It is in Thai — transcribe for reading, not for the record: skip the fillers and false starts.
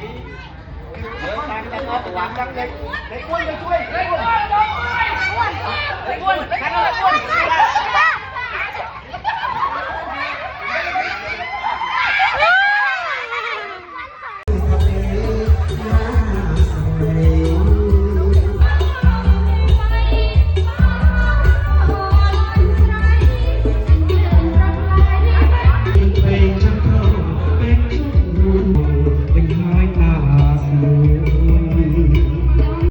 เดินทางจะงอหวังดังเด็กเด็กอ้วนไปช่วยเด็กอ้วนเด็กอ้วนเด็กอ้วนHãy subscribe cho kênh Ghiền Mì Gõ để không bỏ lỡ